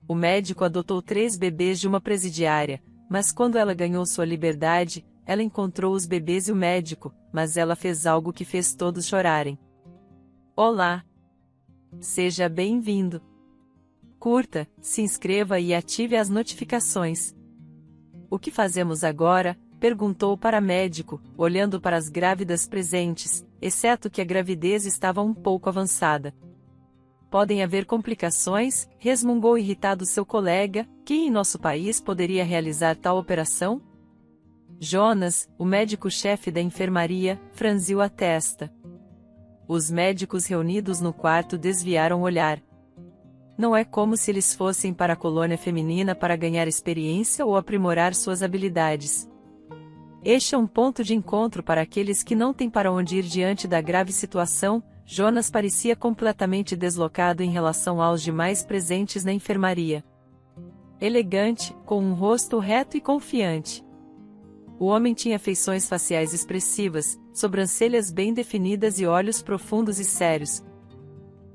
O médico adotou 3 bebês de uma presidiária, mas quando ela ganhou sua liberdade, ela encontrou os bebês e o médico, mas ela fez algo que fez todos chorarem. Olá! Seja bem-vindo! Curta, se inscreva e ative as notificações. O que fazemos agora? Perguntou o paramédico, olhando para as grávidas presentes, exceto que a gravidez estava um pouco avançada. Podem haver complicações, resmungou irritado seu colega, quem em nosso país poderia realizar tal operação? Jonas, o médico-chefe da enfermaria, franziu a testa. Os médicos reunidos no quarto desviaram o olhar. Não é como se eles fossem para a colônia feminina para ganhar experiência ou aprimorar suas habilidades. Este é um ponto de encontro para aqueles que não têm para onde ir diante da grave situação. Jonas parecia completamente deslocado em relação aos demais presentes na enfermaria. Elegante, com um rosto reto e confiante. O homem tinha feições faciais expressivas, sobrancelhas bem definidas e olhos profundos e sérios.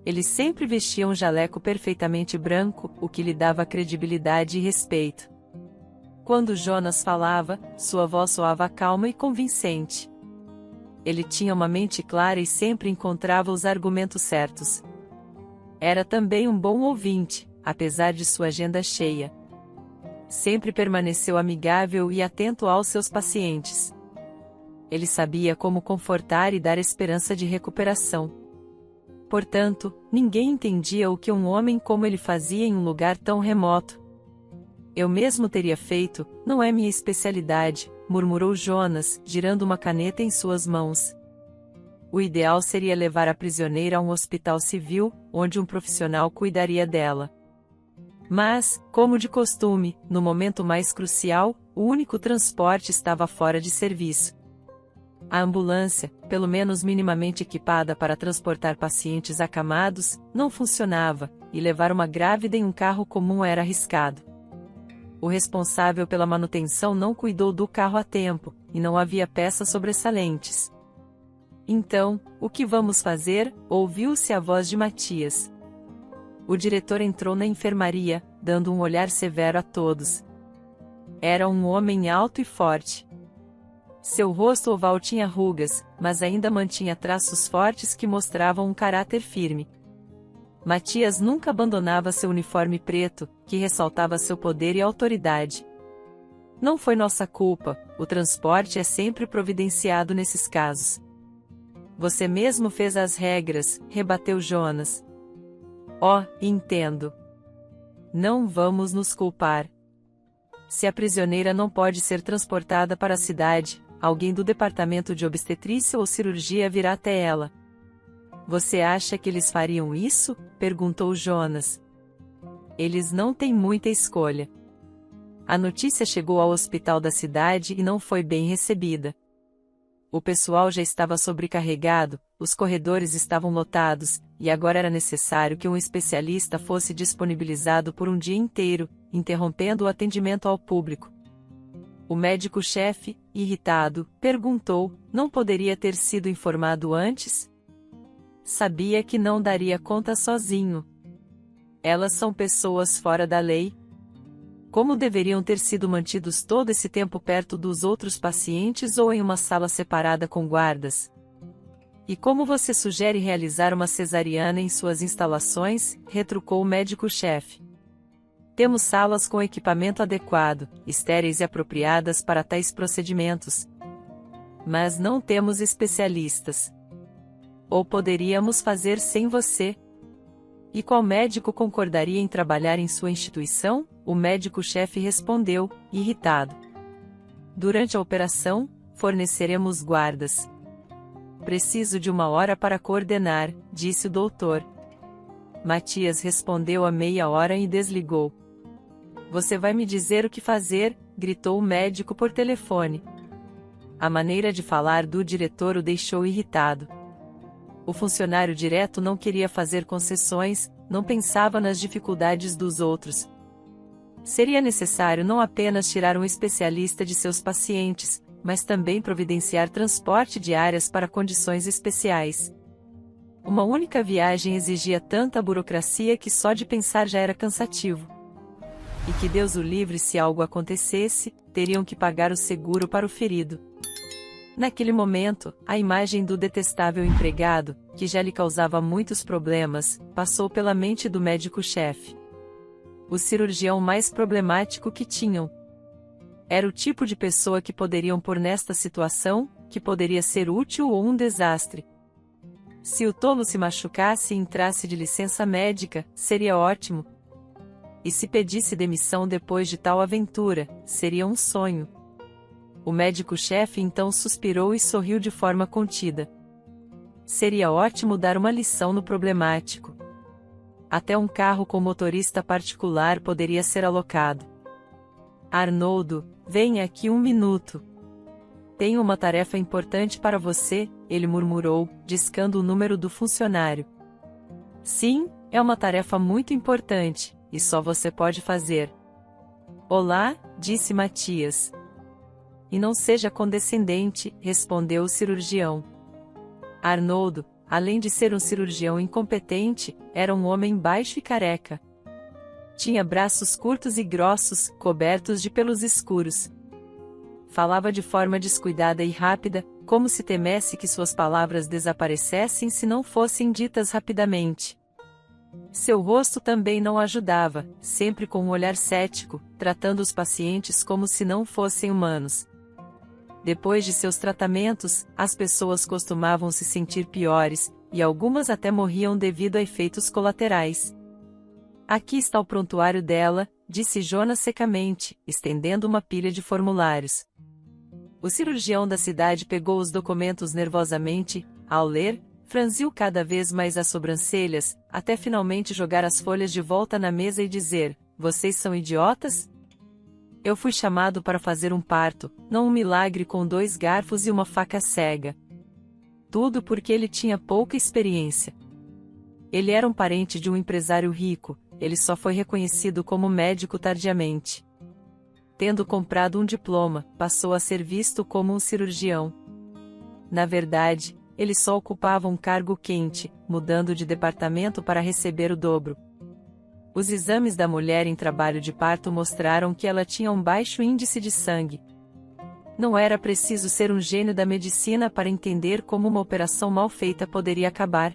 Ele sempre vestia um jaleco perfeitamente branco, o que lhe dava credibilidade e respeito. Quando Jonas falava, sua voz soava calma e convincente. Ele tinha uma mente clara e sempre encontrava os argumentos certos. Era também um bom ouvinte, apesar de sua agenda cheia. Sempre permaneceu amigável e atento aos seus pacientes. Ele sabia como confortar e dar esperança de recuperação. Portanto, ninguém entendia o que um homem como ele fazia em um lugar tão remoto. Eu mesmo teria feito, não é minha especialidade, murmurou Jonas, girando uma caneta em suas mãos. O ideal seria levar a prisioneira a um hospital civil, onde um profissional cuidaria dela. Mas, como de costume, no momento mais crucial, o único transporte estava fora de serviço. A ambulância, pelo menos minimamente equipada para transportar pacientes acamados, não funcionava, e levar uma grávida em um carro comum era arriscado. O responsável pela manutenção não cuidou do carro a tempo, e não havia peças sobressalentes. Então, o que vamos fazer? Ouviu-se a voz de Matias. O diretor entrou na enfermaria, dando um olhar severo a todos. Era um homem alto e forte. Seu rosto oval tinha rugas, mas ainda mantinha traços fortes que mostravam um caráter firme. Matias nunca abandonava seu uniforme preto, que ressaltava seu poder e autoridade. Não foi nossa culpa, o transporte é sempre providenciado nesses casos. Você mesmo fez as regras, rebateu Jonas. Oh, entendo. Não vamos nos culpar. Se a prisioneira não pode ser transportada para a cidade, alguém do departamento de obstetrícia ou cirurgia virá até ela. Você acha que eles fariam isso? Perguntou Jonas. Eles não têm muita escolha. A notícia chegou ao hospital da cidade e não foi bem recebida. O pessoal já estava sobrecarregado, os corredores estavam lotados, e agora era necessário que um especialista fosse disponibilizado por um dia inteiro, interrompendo o atendimento ao público. O médico-chefe, irritado, perguntou: não poderia ter sido informado antes? Sabia que não daria conta sozinho. Elas são pessoas fora da lei. Como deveriam ter sido mantidos todo esse tempo perto dos outros pacientes ou em uma sala separada com guardas? E como você sugere realizar uma cesariana em suas instalações? Retrucou o médico-chefe. Temos salas com equipamento adequado, estéreis e apropriadas para tais procedimentos. Mas não temos especialistas. Ou poderíamos fazer sem você? E qual médico concordaria em trabalhar em sua instituição? O médico-chefe respondeu, irritado. Durante a operação, forneceremos guardas. Preciso de 1 hora para coordenar, disse o doutor. Matias respondeu a meia hora e desligou. Você vai me dizer o que fazer? Gritou o médico por telefone. A maneira de falar do diretor o deixou irritado. O funcionário direto não queria fazer concessões, não pensava nas dificuldades dos outros. Seria necessário não apenas tirar um especialista de seus pacientes, mas também providenciar transporte de áreas para condições especiais. Uma única viagem exigia tanta burocracia que só de pensar já era cansativo. e que Deus o livre se algo acontecesse, teriam que pagar o seguro para o ferido. Naquele momento, a imagem do detestável empregado, que já lhe causava muitos problemas, passou pela mente do médico-chefe. O cirurgião mais problemático que tinham. Era o tipo de pessoa que poderiam pôr nesta situação, que poderia ser útil ou um desastre. Se o tolo se machucasse e entrasse de licença médica, seria ótimo. E se pedisse demissão depois de tal aventura, seria um sonho. O médico-chefe então suspirou e sorriu de forma contida. Seria ótimo dar uma lição no problemático. Até um carro com motorista particular poderia ser alocado. Arnoldo, venha aqui um minuto. Tenho uma tarefa importante para você, ele murmurou, discando o número do funcionário. Sim, é uma tarefa muito importante, e só você pode fazer. Olá, disse Matias. E não seja condescendente, respondeu o cirurgião. Arnoldo, além de ser um cirurgião incompetente, era um homem baixo e careca. Tinha braços curtos e grossos, cobertos de pelos escuros. Falava de forma descuidada e rápida, como se temesse que suas palavras desaparecessem se não fossem ditas rapidamente. Seu rosto também não ajudava, sempre com um olhar cético, tratando os pacientes como se não fossem humanos. Depois de seus tratamentos, as pessoas costumavam se sentir piores, e algumas até morriam devido a efeitos colaterais. Aqui está o prontuário dela, disse Jonas secamente, estendendo uma pilha de formulários. O cirurgião da cidade pegou os documentos nervosamente, ao ler, franziu cada vez mais as sobrancelhas, até finalmente jogar as folhas de volta na mesa e dizer: "Vocês são idiotas? Eu fui chamado para fazer um parto, não um milagre com 2 garfos e uma faca cega. Tudo porque ele tinha pouca experiência. Ele era um parente de um empresário rico, ele só foi reconhecido como médico tardiamente. Tendo comprado um diploma, passou a ser visto como um cirurgião. Na verdade, ele só ocupava um cargo quente, mudando de departamento para receber o dobro. Os exames da mulher em trabalho de parto mostraram que ela tinha um baixo índice de sangue. Não era preciso ser um gênio da medicina para entender como uma operação mal feita poderia acabar.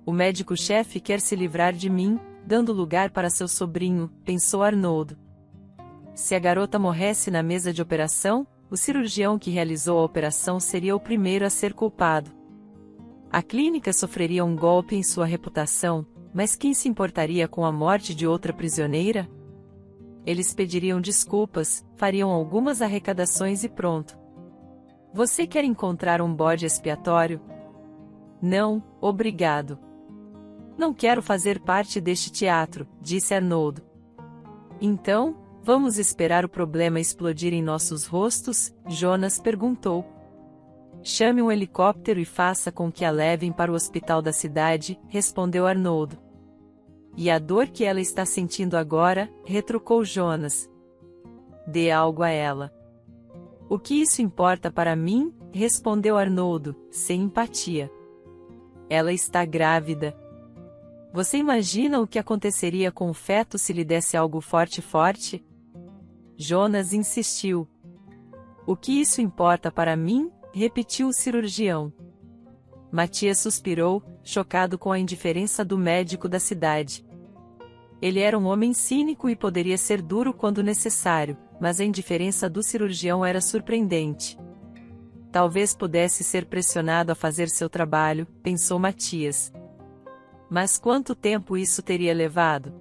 O médico-chefe quer se livrar de mim, dando lugar para seu sobrinho, pensou Arnoldo. Se a garota morresse na mesa de operação, o cirurgião que realizou a operação seria o primeiro a ser culpado. A clínica sofreria um golpe em sua reputação, mas quem se importaria com a morte de outra prisioneira? Eles pediriam desculpas, fariam algumas arrecadações e pronto. Você quer encontrar um bode expiatório? Não, obrigado. Não quero fazer parte deste teatro, disse Arnoldo. Então, vamos esperar o problema explodir em nossos rostos? Jonas perguntou. Chame um helicóptero e faça com que a levem para o hospital da cidade, respondeu Arnoldo. E a dor que ela está sentindo agora, retrucou Jonas. Dê algo a ela. O que isso importa para mim? Respondeu Arnoldo, sem empatia. Ela está grávida. Você imagina o que aconteceria com o feto se lhe desse algo forte? Jonas insistiu. O que isso importa para mim? Repetiu o cirurgião. Matias suspirou, chocado com a indiferença do médico da cidade. Ele era um homem cínico e poderia ser duro quando necessário, mas a indiferença do cirurgião era surpreendente. Talvez pudesse ser pressionado a fazer seu trabalho, pensou Matias. Mas quanto tempo isso teria levado?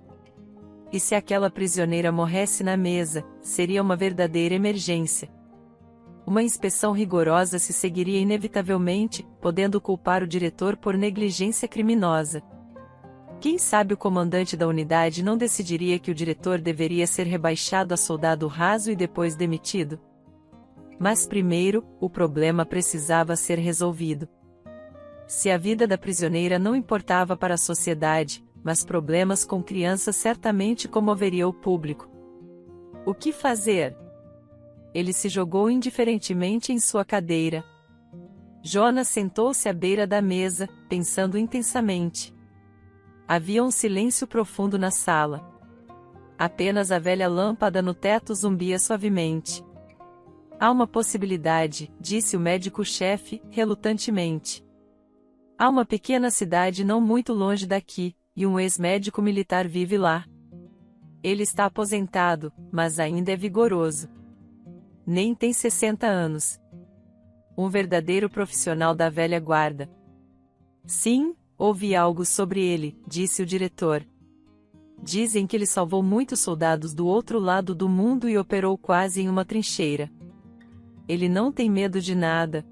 E se aquela prisioneira morresse na mesa, seria uma verdadeira emergência. Uma inspeção rigorosa se seguiria inevitavelmente, podendo culpar o diretor por negligência criminosa. Quem sabe o comandante da unidade não decidiria que o diretor deveria ser rebaixado a soldado raso e depois demitido? Mas primeiro, o problema precisava ser resolvido. Se a vida da prisioneira não importava para a sociedade, mas problemas com crianças certamente comoveria o público. O que fazer? Ele se jogou indiferentemente em sua cadeira. Jonas sentou-se à beira da mesa, pensando intensamente. Havia um silêncio profundo na sala. Apenas a velha lâmpada no teto zumbia suavemente. Há uma possibilidade, disse o médico-chefe, relutantemente. Há uma pequena cidade não muito longe daqui, e um ex-médico militar vive lá. Ele está aposentado, mas ainda é vigoroso. Nem tem 60 anos. Um verdadeiro profissional da velha guarda. Sim, ouvi algo sobre ele, disse o diretor. Dizem que ele salvou muitos soldados do outro lado do mundo e operou quase em uma trincheira. Ele não tem medo de nada.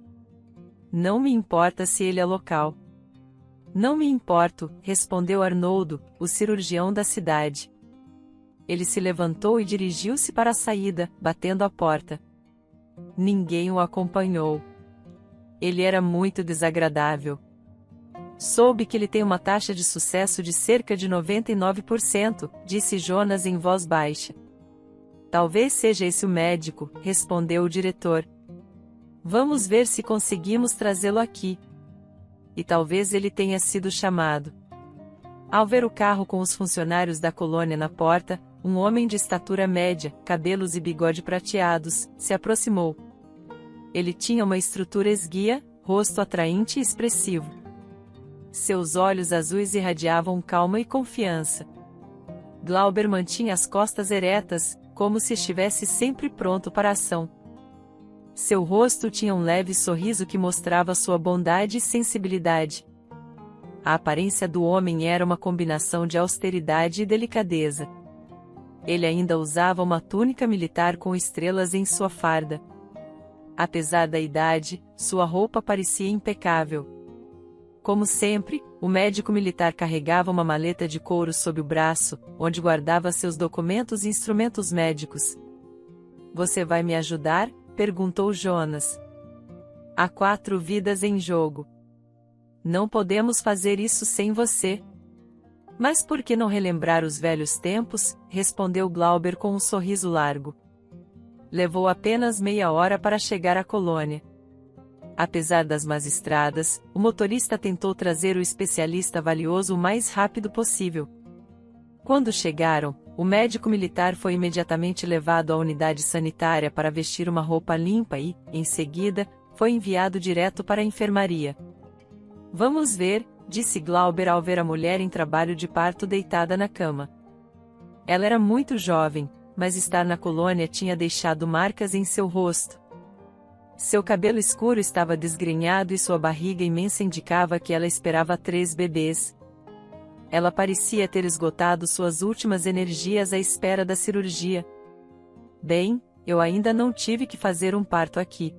Não me importa se ele é local. Não me importo, respondeu Arnoldo, o cirurgião da cidade. Ele se levantou e dirigiu-se para a saída, batendo a porta. Ninguém o acompanhou. Ele era muito desagradável. Soube que ele tem uma taxa de sucesso de cerca de 99%, disse Jonas em voz baixa. Talvez seja esse o médico, respondeu o diretor. Vamos ver se conseguimos trazê-lo aqui. E talvez ele tenha sido chamado. Ao ver o carro com os funcionários da colônia na porta, um homem de estatura média, cabelos e bigode prateados, se aproximou. Ele tinha uma estrutura esguia, rosto atraente e expressivo. Seus olhos azuis irradiavam calma e confiança. Glauber mantinha as costas eretas, como se estivesse sempre pronto para a ação. Seu rosto tinha um leve sorriso que mostrava sua bondade e sensibilidade. A aparência do homem era uma combinação de austeridade e delicadeza. Ele ainda usava uma túnica militar com estrelas em sua farda. Apesar da idade, sua roupa parecia impecável. Como sempre, o médico militar carregava uma maleta de couro sob o braço, onde guardava seus documentos e instrumentos médicos. Você vai me ajudar? Perguntou Jonas. Há 4 vidas em jogo. Não podemos fazer isso sem você. Mas por que não relembrar os velhos tempos? Respondeu Glauber com um sorriso largo. Levou apenas meia hora para chegar à colônia. Apesar das más estradas, o motorista tentou trazer o especialista valioso o mais rápido possível. Quando chegaram, o médico militar foi imediatamente levado à unidade sanitária para vestir uma roupa limpa e, em seguida, foi enviado direto para a enfermaria. Vamos ver, disse Glauber ao ver a mulher em trabalho de parto deitada na cama. Ela era muito jovem, mas estar na colônia tinha deixado marcas em seu rosto. Seu cabelo escuro estava desgrenhado e sua barriga imensa indicava que ela esperava 3 bebês. Ela parecia ter esgotado suas últimas energias à espera da cirurgia. Bem, eu ainda não tive que fazer um parto aqui.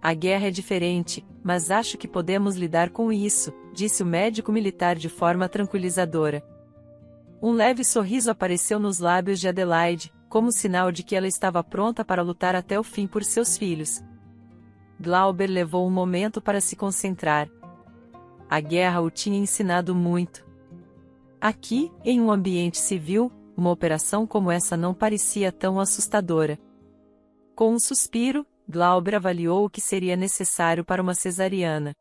A guerra é diferente, mas acho que podemos lidar com isso, disse o médico militar de forma tranquilizadora. Um leve sorriso apareceu nos lábios de Adelaide, como sinal de que ela estava pronta para lutar até o fim por seus filhos. Glauber levou um momento para se concentrar. A guerra o tinha ensinado muito. Aqui, em um ambiente civil, uma operação como essa não parecia tão assustadora. Com um suspiro, Glauber avaliou o que seria necessário para uma cesariana.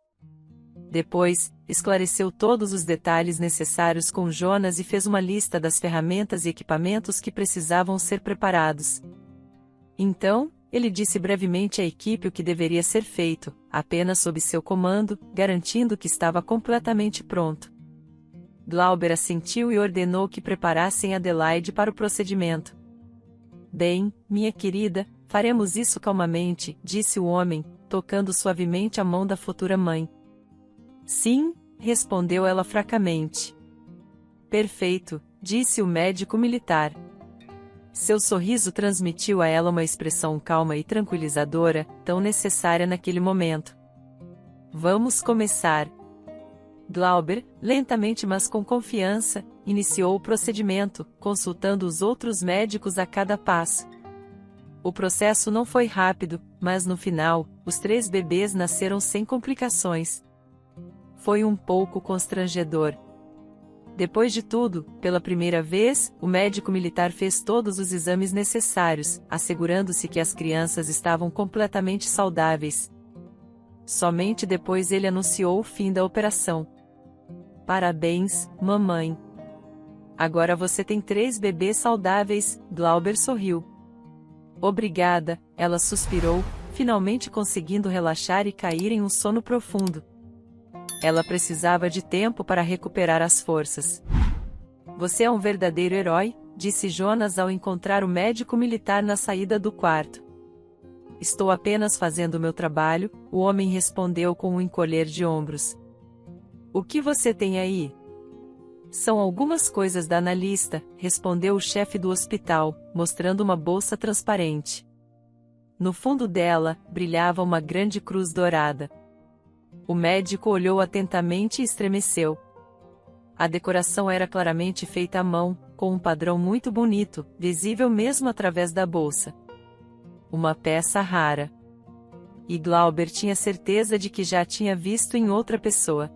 Depois, esclareceu todos os detalhes necessários com Jonas e fez uma lista das ferramentas e equipamentos que precisavam ser preparados. Então, ele disse brevemente à equipe o que deveria ser feito, apenas sob seu comando, garantindo que estava completamente pronto. Glauber assentiu e ordenou que preparassem Adelaide para o procedimento. Bem, minha querida, faremos isso calmamente, disse o homem, tocando suavemente a mão da futura mãe. Sim, respondeu ela fracamente. Perfeito, disse o médico militar. Seu sorriso transmitiu a ela uma expressão calma e tranquilizadora, tão necessária naquele momento. Vamos começar. Glauber, lentamente mas com confiança, iniciou o procedimento, consultando os outros médicos a cada passo. O processo não foi rápido, mas no final, os 3 bebês nasceram sem complicações. Foi um pouco constrangedor. Depois de tudo, pela primeira vez, o médico militar fez todos os exames necessários, assegurando-se que as crianças estavam completamente saudáveis. Somente depois ele anunciou o fim da operação. Parabéns, mamãe. Agora você tem 3 bebês saudáveis, Glauber sorriu. Obrigada, ela suspirou, finalmente conseguindo relaxar e cair em um sono profundo. Ela precisava de tempo para recuperar as forças. Você é um verdadeiro herói, disse Jonas ao encontrar o médico militar na saída do quarto. Estou apenas fazendo meu trabalho, o homem respondeu com um encolher de ombros. O que você tem aí? São algumas coisas da analista, respondeu o chefe do hospital, mostrando uma bolsa transparente. No fundo dela, brilhava uma grande cruz dourada. O médico olhou atentamente e estremeceu. A decoração era claramente feita à mão, com um padrão muito bonito, visível mesmo através da bolsa. Uma peça rara. E Glauber tinha certeza de que já a tinha visto em outra pessoa.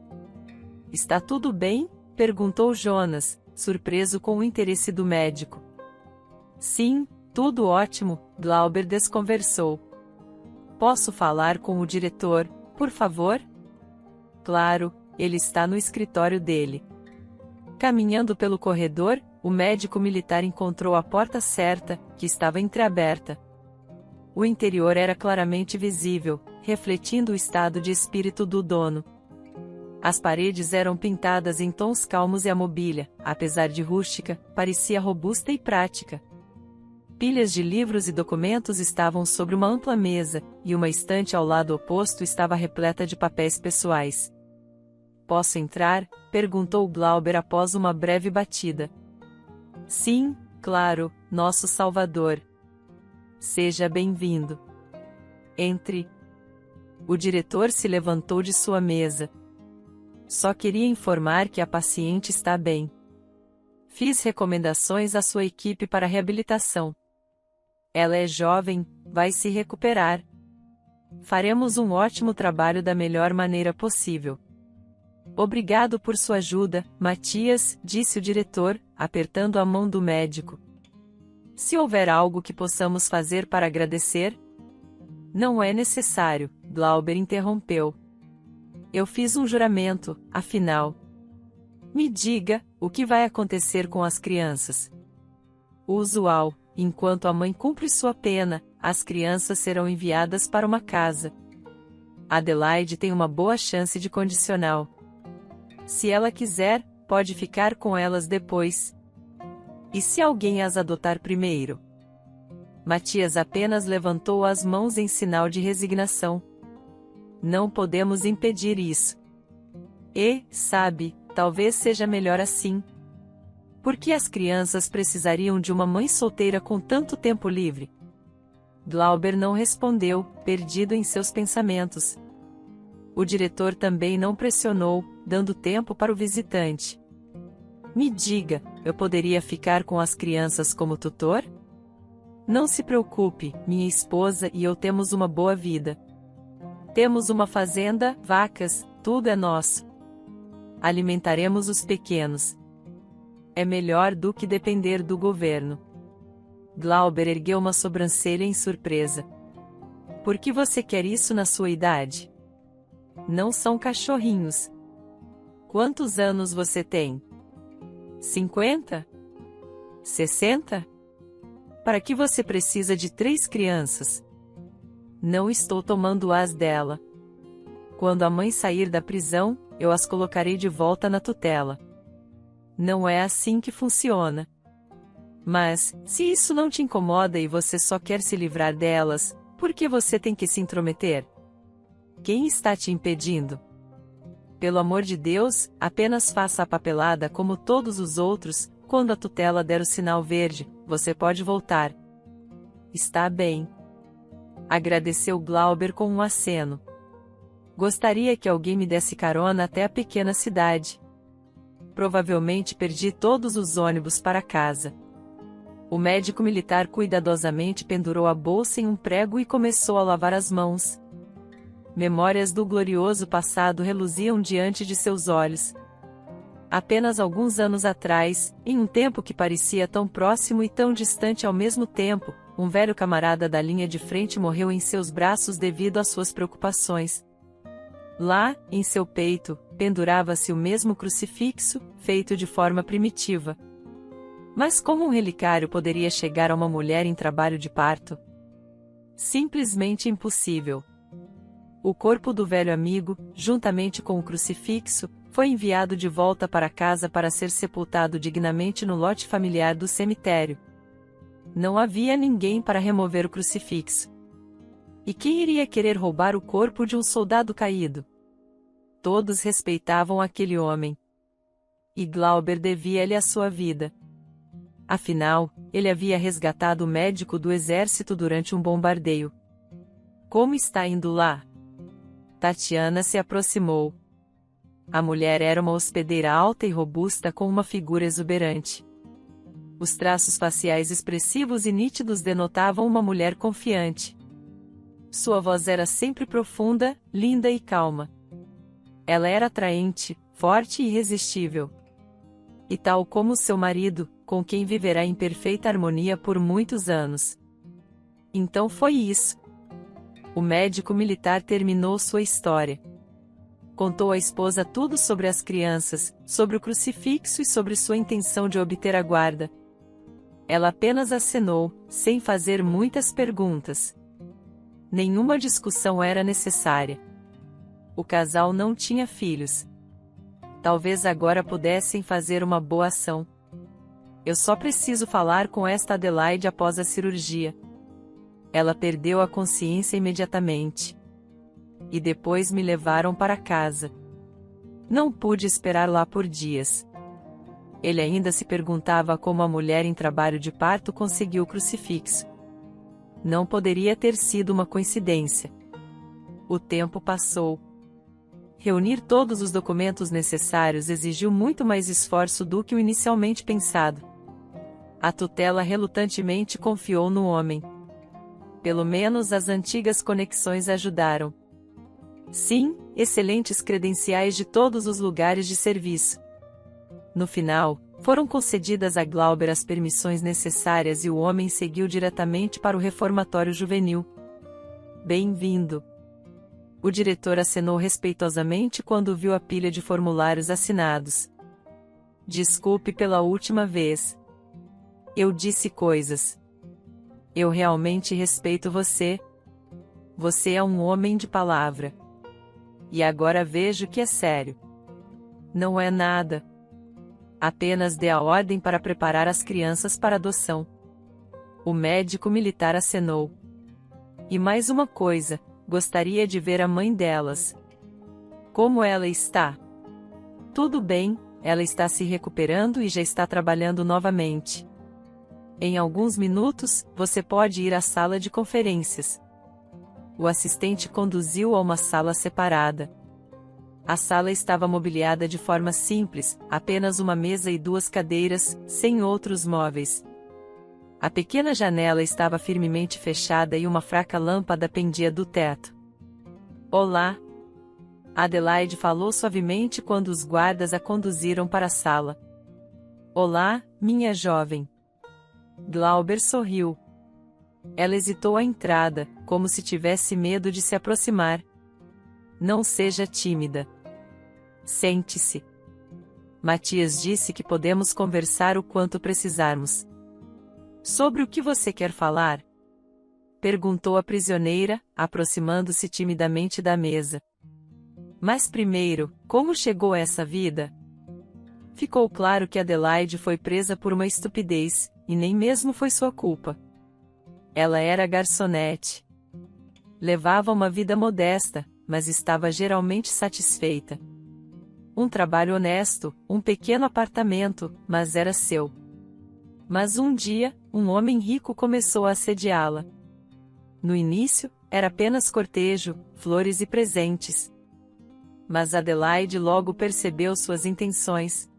Está tudo bem? Perguntou Jonas, surpreso com o interesse do médico. Sim, tudo ótimo, Glauber desconversou. Posso falar com o diretor, por favor? Claro, ele está no escritório dele. Caminhando pelo corredor, o médico militar encontrou a porta certa, que estava entreaberta. O interior era claramente visível, refletindo o estado de espírito do dono. As paredes eram pintadas em tons calmos e a mobília, apesar de rústica, parecia robusta e prática. Pilhas de livros e documentos estavam sobre uma ampla mesa, e uma estante ao lado oposto estava repleta de papéis pessoais. Posso entrar? Perguntou Glauber após uma breve batida. Sim, claro, nosso Salvador. Seja bem-vindo. Entre. O diretor se levantou de sua mesa. Só queria informar que a paciente está bem. Fiz recomendações à sua equipe para reabilitação. Ela é jovem, vai se recuperar. Faremos um ótimo trabalho da melhor maneira possível. Obrigado por sua ajuda, Matias, disse o diretor, apertando a mão do médico. Se houver algo que possamos fazer para agradecer? Não é necessário, Glauber interrompeu. Eu fiz um juramento, afinal. Me diga, o que vai acontecer com as crianças? O usual, enquanto a mãe cumpre sua pena, as crianças serão enviadas para uma casa. Adelaide tem uma boa chance de condicional. Se ela quiser, pode ficar com elas depois. E se alguém as adotar primeiro? Matias apenas levantou as mãos em sinal de resignação. Não podemos impedir isso. E, sabe, talvez seja melhor assim. Por que as crianças precisariam de uma mãe solteira com tanto tempo livre? Glauber não respondeu, perdido em seus pensamentos. O diretor também não pressionou, dando tempo para o visitante. Me diga, eu poderia ficar com as crianças como tutor? Não se preocupe, minha esposa e eu temos uma boa vida. Temos uma fazenda, vacas, tudo é nosso. Alimentaremos os pequenos. É melhor do que depender do governo. Glauber ergueu uma sobrancelha em surpresa. Por que você quer isso na sua idade? Não são cachorrinhos. Quantos anos você tem? 50? 60? Para que você precisa de 3 crianças? Não estou tomando as dela. Quando a mãe sair da prisão, eu as colocarei de volta na tutela. Não é assim que funciona. Mas, se isso não te incomoda e você só quer se livrar delas, por que você tem que se intrometer? Quem está te impedindo? Pelo amor de Deus, apenas faça a papelada como todos os outros, quando a tutela der o sinal verde, você pode voltar. Está bem. Agradeceu Glauber com um aceno. Gostaria que alguém me desse carona até a pequena cidade. Provavelmente perdi todos os ônibus para casa. O médico militar cuidadosamente pendurou a bolsa em um prego e começou a lavar as mãos. Memórias do glorioso passado reluziam diante de seus olhos. Apenas alguns anos atrás, em um tempo que parecia tão próximo e tão distante ao mesmo tempo, um velho camarada da linha de frente morreu em seus braços devido às suas preocupações. Lá, em seu peito, pendurava-se o mesmo crucifixo, feito de forma primitiva. Mas como um relicário poderia chegar a uma mulher em trabalho de parto? Simplesmente impossível. O corpo do velho amigo, juntamente com o crucifixo, foi enviado de volta para casa para ser sepultado dignamente no lote familiar do cemitério. Não havia ninguém para remover o crucifixo. E quem iria querer roubar o corpo de um soldado caído? Todos respeitavam aquele homem. E Glauber devia-lhe a sua vida. Afinal, ele havia resgatado o médico do exército durante um bombardeio. Como está indo lá? Tatiana se aproximou. A mulher era uma hospedeira alta e robusta com uma figura exuberante. Os traços faciais expressivos e nítidos denotavam uma mulher confiante. Sua voz era sempre profunda, linda e calma. Ela era atraente, forte e irresistível. E tal como seu marido, com quem viverá em perfeita harmonia por muitos anos. Então foi isso. O médico militar terminou sua história. Contou à esposa tudo sobre as crianças, sobre o crucifixo e sobre sua intenção de obter a guarda. Ela apenas acenou, sem fazer muitas perguntas. Nenhuma discussão era necessária. O casal não tinha filhos. Talvez agora pudessem fazer uma boa ação. Eu só preciso falar com esta Adelaide após a cirurgia. Ela perdeu a consciência imediatamente. E depois me levaram para casa. Não pude esperar lá por dias. Ele ainda se perguntava como a mulher em trabalho de parto conseguiu o crucifixo. Não poderia ter sido uma coincidência. O tempo passou. Reunir todos os documentos necessários exigiu muito mais esforço do que o inicialmente pensado. A tutela relutantemente confiou no homem. Pelo menos as antigas conexões ajudaram. Sim, excelentes credenciais de todos os lugares de serviço. No final, foram concedidas a Glauber as permissões necessárias e o homem seguiu diretamente para o reformatório juvenil. Bem-vindo. O diretor acenou respeitosamente quando viu a pilha de formulários assinados. Desculpe pela última vez. Eu disse coisas. Eu realmente respeito você. Você é um homem de palavra. E agora vejo que é sério. Não é nada. Apenas dê a ordem para preparar as crianças para adoção. O médico militar acenou. E mais uma coisa, gostaria de ver a mãe delas. Como ela está? Tudo bem, ela está se recuperando e já está trabalhando novamente. Em alguns minutos, você pode ir à sala de conferências. O assistente conduziu a uma sala separada. A sala estava mobiliada de forma simples, apenas uma mesa e duas cadeiras, sem outros móveis. A pequena janela estava firmemente fechada e uma fraca lâmpada pendia do teto. Olá! Adelaide falou suavemente quando os guardas a conduziram para a sala. Olá, minha jovem. Glauber sorriu. Ela hesitou à entrada, como se tivesse medo de se aproximar. Não seja tímida. Sente-se. Matias disse que podemos conversar o quanto precisarmos. Sobre o que você quer falar? Perguntou a prisioneira, aproximando-se timidamente da mesa. Mas primeiro, como chegou a essa vida? Ficou claro que Adelaide foi presa por uma estupidez, e nem mesmo foi sua culpa. Ela era garçonete. Levava uma vida modesta, mas estava geralmente satisfeita. Um trabalho honesto, um pequeno apartamento, mas era seu. Mas um dia, um homem rico começou a assediá-la. No início, era apenas cortejo, flores e presentes. Mas Adelaide logo percebeu suas intenções.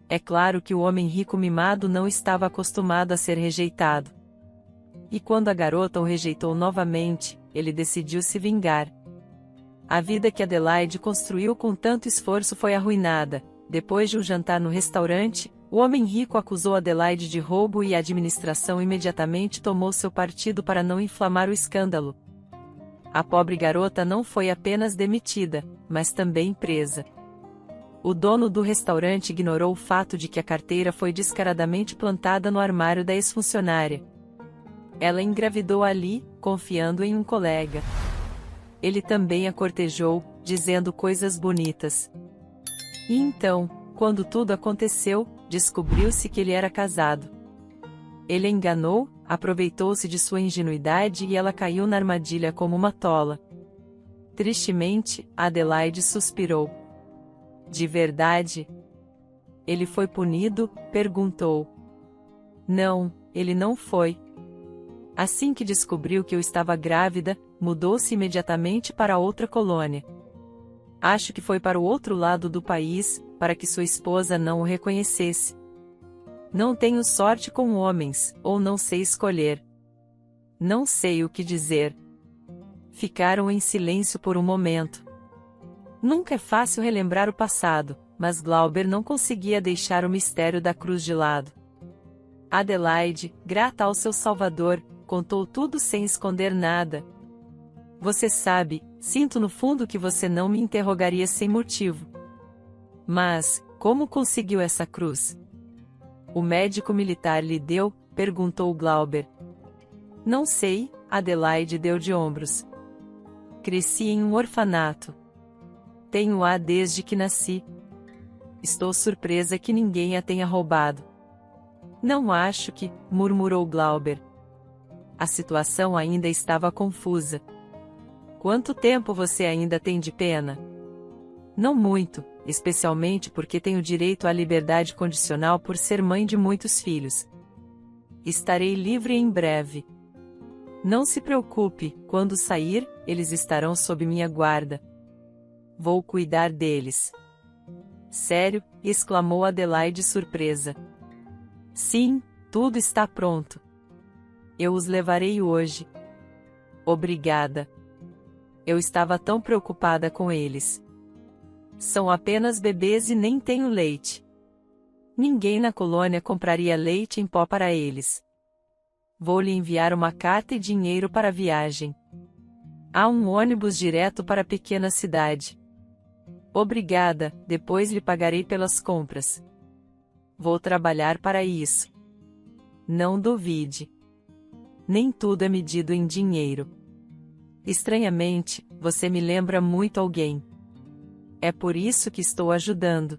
É claro que o homem rico mimado não estava acostumado a ser rejeitado. E quando a garota o rejeitou novamente, ele decidiu se vingar. A vida que Adelaide construiu com tanto esforço foi arruinada. Depois de um jantar no restaurante, o homem rico acusou Adelaide de roubo e a administração imediatamente tomou seu partido para não inflamar o escândalo. A pobre garota não foi apenas demitida, mas também presa. O dono do restaurante ignorou o fato de que a carteira foi descaradamente plantada no armário da ex-funcionária. Ela engravidou ali, confiando em um colega. Ele também a cortejou, dizendo coisas bonitas. E então, quando tudo aconteceu, descobriu-se que ele era casado. Ele a enganou, aproveitou-se de sua ingenuidade e ela caiu na armadilha como uma tola. Tristemente, Adelaide suspirou. De verdade? Ele foi punido? Perguntou. Não, ele não foi. Assim que descobriu que eu estava grávida, mudou-se imediatamente para outra colônia. Acho que foi para o outro lado do país, para que sua esposa não o reconhecesse. Não tenho sorte com homens, ou não sei escolher. Não sei o que dizer. Ficaram em silêncio por um momento. Nunca é fácil relembrar o passado, mas Glauber não conseguia deixar o mistério da cruz de lado. Adelaide, grata ao seu Salvador, contou tudo sem esconder nada. Você sabe, sinto no fundo que você não me interrogaria sem motivo. Mas, como conseguiu essa cruz? O médico militar lhe deu? Perguntou Glauber. Não sei, Adelaide deu de ombros. Cresci em um orfanato. Tenho-a desde que nasci. Estou surpresa que ninguém a tenha roubado. Não acho que, murmurou Glauber. A situação ainda estava confusa. Quanto tempo você ainda tem de pena? Não muito, especialmente porque tenho direito à liberdade condicional por ser mãe de muitos filhos. Estarei livre em breve. Não se preocupe, quando sair, eles estarão sob minha guarda. Vou cuidar deles. Sério? Exclamou Adelaide surpresa. Sim, tudo está pronto. Eu os levarei hoje. Obrigada. Eu estava tão preocupada com eles. São apenas bebês e nem tenho leite. Ninguém na colônia compraria leite em pó para eles. Vou lhe enviar uma carta e dinheiro para a viagem. Há um ônibus direto para a pequena cidade. Obrigada, depois lhe pagarei pelas compras. Vou trabalhar para isso. Não duvide. Nem tudo é medido em dinheiro. Estranhamente, você me lembra muito alguém. É por isso que estou ajudando.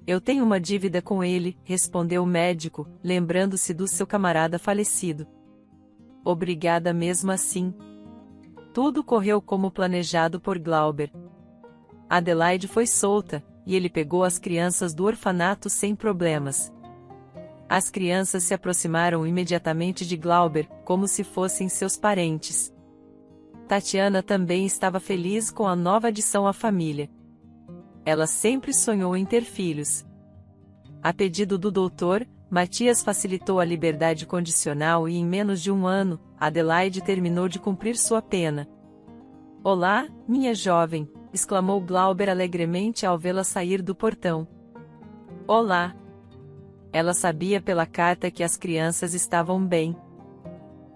Eu tenho uma dívida com ele, respondeu o médico, lembrando-se do seu camarada falecido. Obrigada mesmo assim. Tudo correu como planejado por Glauber. Adelaide foi solta, e ele pegou as crianças do orfanato sem problemas. As crianças se aproximaram imediatamente de Glauber, como se fossem seus parentes. Tatiana também estava feliz com a nova adição à família. Ela sempre sonhou em ter filhos. A pedido do doutor, Matias facilitou a liberdade condicional e em menos de um ano, Adelaide terminou de cumprir sua pena. Olá, minha jovem! Exclamou Glauber alegremente ao vê-la sair do portão. Olá! Ela sabia pela carta que as crianças estavam bem.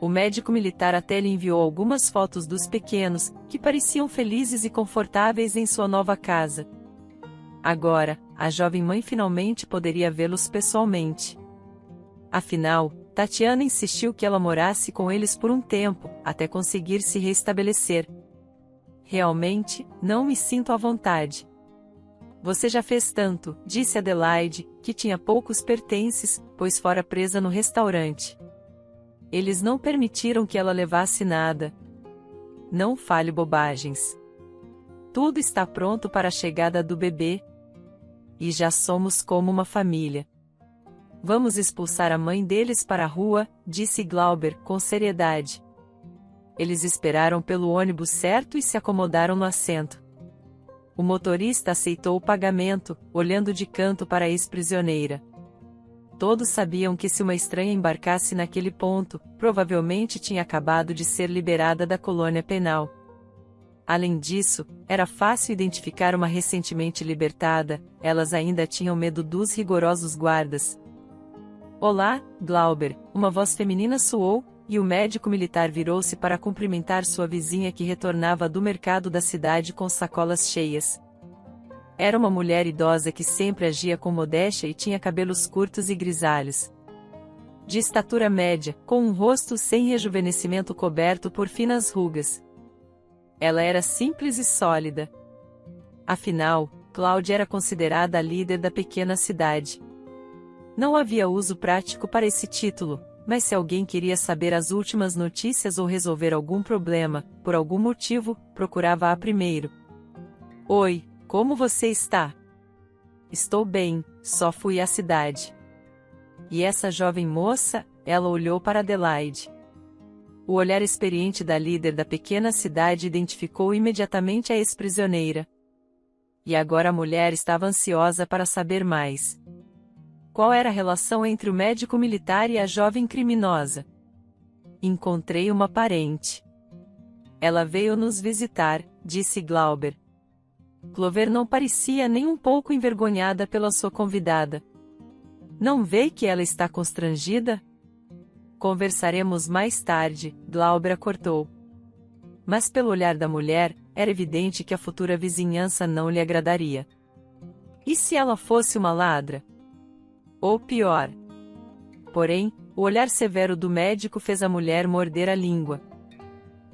O médico militar até lhe enviou algumas fotos dos pequenos, que pareciam felizes e confortáveis em sua nova casa. Agora, a jovem mãe finalmente poderia vê-los pessoalmente. Afinal, Tatiana insistiu que ela morasse com eles por um tempo, até conseguir se restabelecer. Realmente, não me sinto à vontade. Você já fez tanto, disse Adelaide, que tinha poucos pertences, pois fora presa no restaurante. Eles não permitiram que ela levasse nada. Não fale bobagens. Tudo está pronto para a chegada do bebê. E já somos como uma família. Vamos expulsar a mãe deles para a rua, disse Glauber, com seriedade. Eles esperaram pelo ônibus certo e se acomodaram no assento. O motorista aceitou o pagamento, olhando de canto para a ex-prisioneira. Todos sabiam que se uma estranha embarcasse naquele ponto, provavelmente tinha acabado de ser liberada da colônia penal. Além disso, era fácil identificar uma recentemente libertada, elas ainda tinham medo dos rigorosos guardas. Olá, Glauber, uma voz feminina soou, e o médico militar virou-se para cumprimentar sua vizinha que retornava do mercado da cidade com sacolas cheias. Era uma mulher idosa que sempre agia com modéstia e tinha cabelos curtos e grisalhos. De estatura média, com um rosto sem rejuvenescimento coberto por finas rugas. Ela era simples e sólida. Afinal, Cláudia era considerada a líder da pequena cidade. Não havia uso prático para esse título, mas se alguém queria saber as últimas notícias ou resolver algum problema, por algum motivo, procurava-a primeiro. Oi, como você está? Estou bem, só fui à cidade. E essa jovem moça, ela olhou para Adelaide. O olhar experiente da líder da pequena cidade identificou imediatamente a ex-prisioneira. E agora a mulher estava ansiosa para saber mais. Qual era a relação entre o médico militar e a jovem criminosa? Encontrei uma parente. Ela veio nos visitar, disse Glauber. Clover não parecia nem um pouco envergonhada pela sua convidada. Não vê que ela está constrangida? Conversaremos mais tarde, Glauber a cortou. Mas pelo olhar da mulher, era evidente que a futura vizinhança não lhe agradaria. E se ela fosse uma ladra? Ou pior. Porém, o olhar severo do médico fez a mulher morder a língua.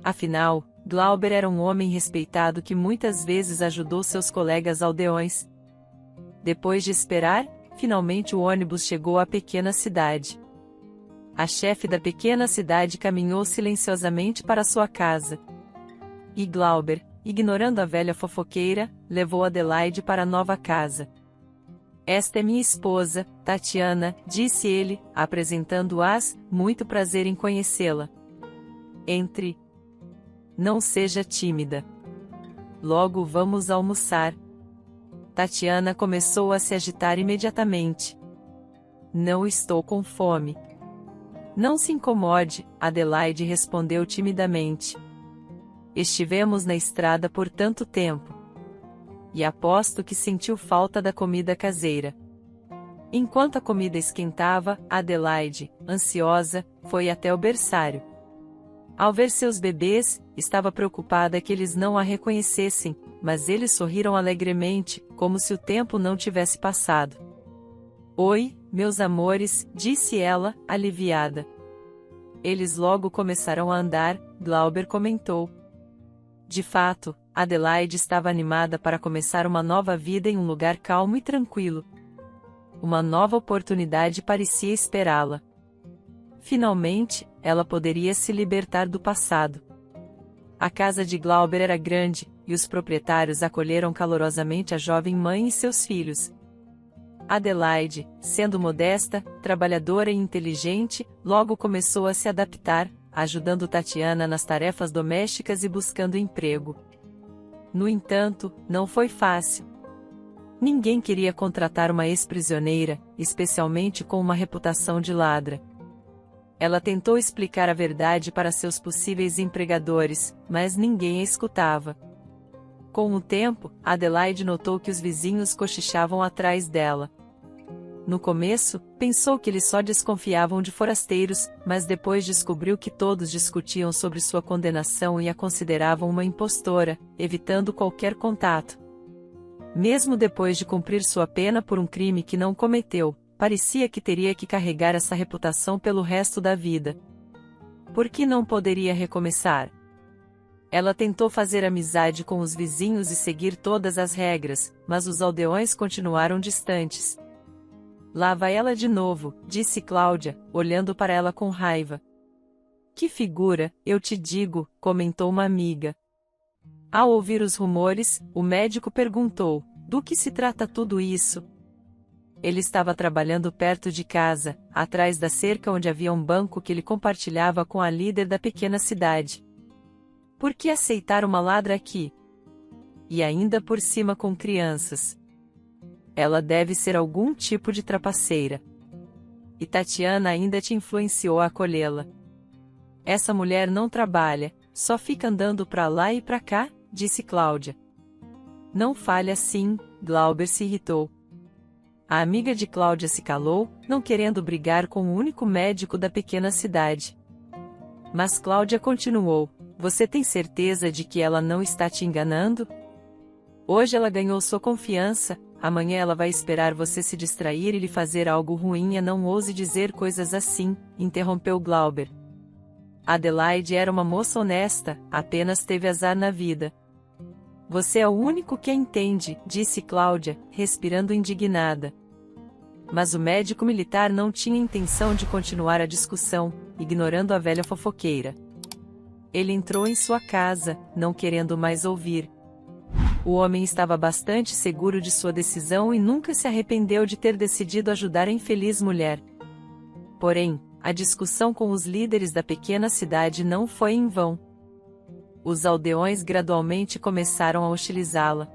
Afinal, Glauber era um homem respeitado que muitas vezes ajudou seus colegas aldeões. Depois de esperar, finalmente o ônibus chegou à pequena cidade. A chefe da pequena cidade caminhou silenciosamente para sua casa. E Glauber, ignorando a velha fofoqueira, levou Adelaide para a nova casa. Esta é minha esposa, Tatiana, disse ele, apresentando-as, muito prazer em conhecê-la. Entre. Não seja tímida. Logo vamos almoçar. Tatiana começou a se agitar imediatamente. Não estou com fome. Não se incomode, Adelaide respondeu timidamente. Estivemos na estrada por tanto tempo. E aposto que sentiu falta da comida caseira. Enquanto a comida esquentava, Adelaide, ansiosa, foi até o berçário. Ao ver seus bebês, estava preocupada que eles não a reconhecessem, mas eles sorriram alegremente, como se o tempo não tivesse passado. Oi, meus amores, disse ela, aliviada. Eles logo começarão a andar, Glauber comentou. De fato, Adelaide estava animada para começar uma nova vida em um lugar calmo e tranquilo. Uma nova oportunidade parecia esperá-la. Finalmente, ela poderia se libertar do passado. A casa de Glauber era grande, e os proprietários acolheram calorosamente a jovem mãe e seus filhos. Adelaide, sendo modesta, trabalhadora e inteligente, logo começou a se adaptar, ajudando Tatiana nas tarefas domésticas e buscando emprego. No entanto, não foi fácil. Ninguém queria contratar uma ex-prisioneira, especialmente com uma reputação de ladra. Ela tentou explicar a verdade para seus possíveis empregadores, mas ninguém a escutava. Com o tempo, Adelaide notou que os vizinhos cochichavam atrás dela. No começo, pensou que eles só desconfiavam de forasteiros, mas depois descobriu que todos discutiam sobre sua condenação e a consideravam uma impostora, evitando qualquer contato. Mesmo depois de cumprir sua pena por um crime que não cometeu, parecia que teria que carregar essa reputação pelo resto da vida. Por que não poderia recomeçar? Ela tentou fazer amizade com os vizinhos e seguir todas as regras, mas os aldeões continuaram distantes. Lá vai ela de novo, disse Cláudia, olhando para ela com raiva. Que figura, eu te digo, comentou uma amiga. Ao ouvir os rumores, o médico perguntou, do que se trata tudo isso? Ele estava trabalhando perto de casa, atrás da cerca onde havia um banco que ele compartilhava com a líder da pequena cidade. Por que aceitar uma ladra aqui? E ainda por cima com crianças. Ela deve ser algum tipo de trapaceira. E Tatiana ainda te influenciou a acolhê-la. Essa mulher não trabalha, só fica andando pra lá e pra cá, disse Cláudia. Não fale assim, Glauber se irritou. A amiga de Cláudia se calou, não querendo brigar com o único médico da pequena cidade. Mas Cláudia continuou, você tem certeza de que ela não está te enganando? Hoje ela ganhou sua confiança, amanhã ela vai esperar você se distrair e lhe fazer algo ruim. Não ouse dizer coisas assim, interrompeu Glauber. Adelaide era uma moça honesta, apenas teve azar na vida. Você é o único que a entende, disse Cláudia, respirando indignada. Mas o médico militar não tinha intenção de continuar a discussão, ignorando a velha fofoqueira. Ele entrou em sua casa, não querendo mais ouvir. O homem estava bastante seguro de sua decisão e nunca se arrependeu de ter decidido ajudar a infeliz mulher. Porém, a discussão com os líderes da pequena cidade não foi em vão. Os aldeões gradualmente começaram a hostilizá-la.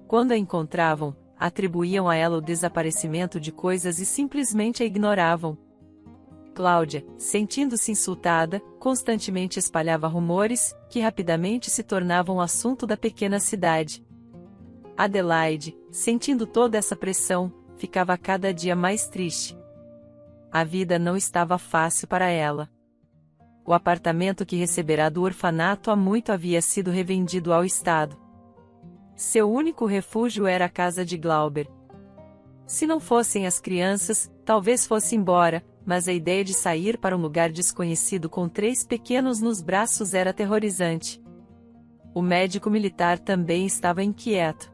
Quando a encontravam, atribuíam a ela o desaparecimento de coisas e simplesmente a ignoravam. Cláudia, sentindo-se insultada, constantemente espalhava rumores, que rapidamente se tornavam assunto da pequena cidade. Adelaide, sentindo toda essa pressão, ficava cada dia mais triste. A vida não estava fácil para ela. O apartamento que receberá do orfanato há muito havia sido revendido ao Estado. Seu único refúgio era a casa de Glauber. Se não fossem as crianças, talvez fosse embora, mas a ideia de sair para um lugar desconhecido com 3 pequenos nos braços era aterrorizante. O médico militar também estava inquieto.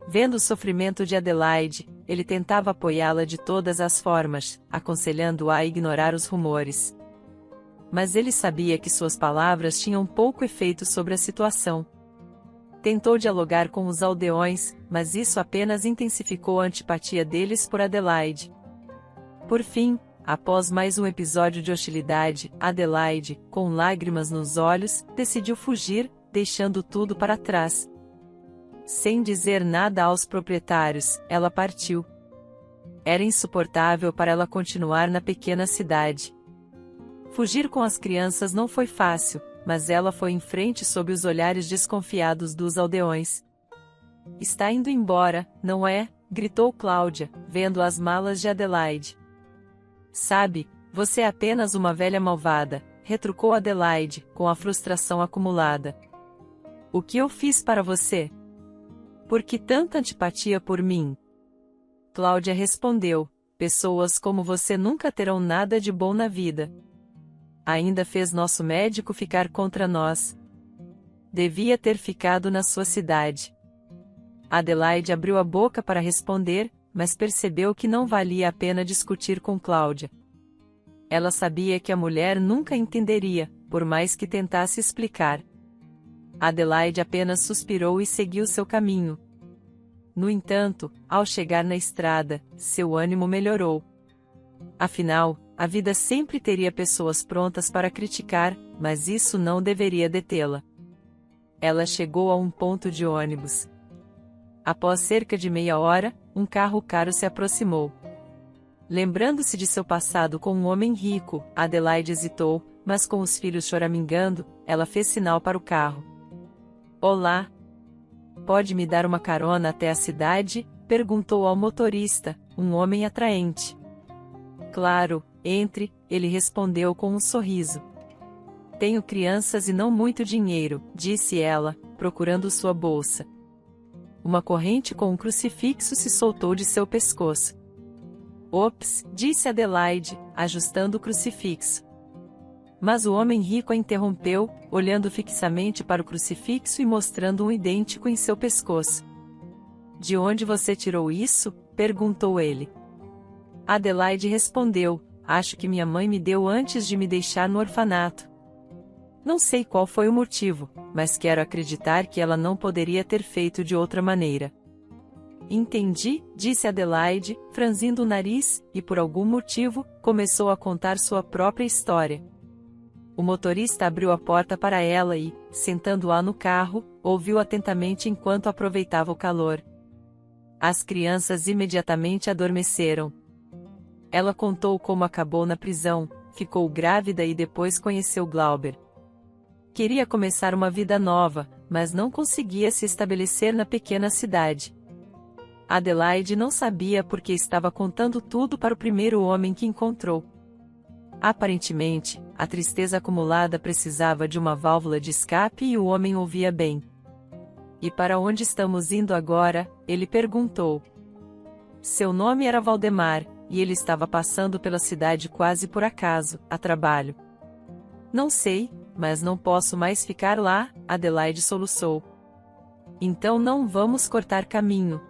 Vendo o sofrimento de Adelaide, ele tentava apoiá-la de todas as formas, aconselhando-a a ignorar os rumores. Mas ele sabia que suas palavras tinham pouco efeito sobre a situação. Tentou dialogar com os aldeões, mas isso apenas intensificou a antipatia deles por Adelaide. Por fim, após mais um episódio de hostilidade, Adelaide, com lágrimas nos olhos, decidiu fugir, deixando tudo para trás. Sem dizer nada aos proprietários, ela partiu. Era insuportável para ela continuar na pequena cidade. Fugir com as crianças não foi fácil, mas ela foi em frente sob os olhares desconfiados dos aldeões. Está indo embora, não é? Gritou Cláudia, vendo as malas de Adelaide. Sabe, você é apenas uma velha malvada, retrucou Adelaide, com a frustração acumulada. O que eu fiz para você? Por que tanta antipatia por mim? Cláudia respondeu, pessoas como você nunca terão nada de bom na vida. Ainda fez nosso médico ficar contra nós. Devia ter ficado na sua cidade. Adelaide abriu a boca para responder, mas percebeu que não valia a pena discutir com Cláudia. Ela sabia que a mulher nunca entenderia, por mais que tentasse explicar. Adelaide apenas suspirou e seguiu seu caminho. No entanto, ao chegar na estrada, seu ânimo melhorou. Afinal, a vida sempre teria pessoas prontas para criticar, mas isso não deveria detê-la. Ela chegou a um ponto de ônibus. Após cerca de meia hora, um carro caro se aproximou. Lembrando-se de seu passado com um homem rico, Adelaide hesitou, mas com os filhos choramingando, ela fez sinal para o carro. Olá! Pode me dar uma carona até a cidade? Perguntou ao motorista, um homem atraente. Claro, entre, ele respondeu com um sorriso. Tenho crianças e não muito dinheiro, disse ela, procurando sua bolsa. Uma corrente com um crucifixo se soltou de seu pescoço. Ops, disse Adelaide, ajustando o crucifixo. Mas o homem rico a interrompeu, olhando fixamente para o crucifixo e mostrando um idêntico em seu pescoço. De onde você tirou isso? Perguntou ele. Adelaide respondeu, acho que minha mãe me deu antes de me deixar no orfanato. Não sei qual foi o motivo, mas quero acreditar que ela não poderia ter feito de outra maneira. Entendi, disse Adelaide, franzindo o nariz, e por algum motivo, começou a contar sua própria história. O motorista abriu a porta para ela e, sentando-a no carro, ouviu atentamente enquanto aproveitava o calor. As crianças imediatamente adormeceram. Ela contou como acabou na prisão, ficou grávida e depois conheceu Glauber. Queria começar uma vida nova, mas não conseguia se estabelecer na pequena cidade. Adelaide não sabia por que estava contando tudo para o primeiro homem que encontrou. Aparentemente, a tristeza acumulada precisava de uma válvula de escape e o homem ouvia bem. E para onde estamos indo agora? Ele perguntou. Seu nome era Valdemar, e ele estava passando pela cidade quase por acaso, a trabalho. Não sei, mas não posso mais ficar lá, Adelaide soluçou. Então não vamos cortar caminho.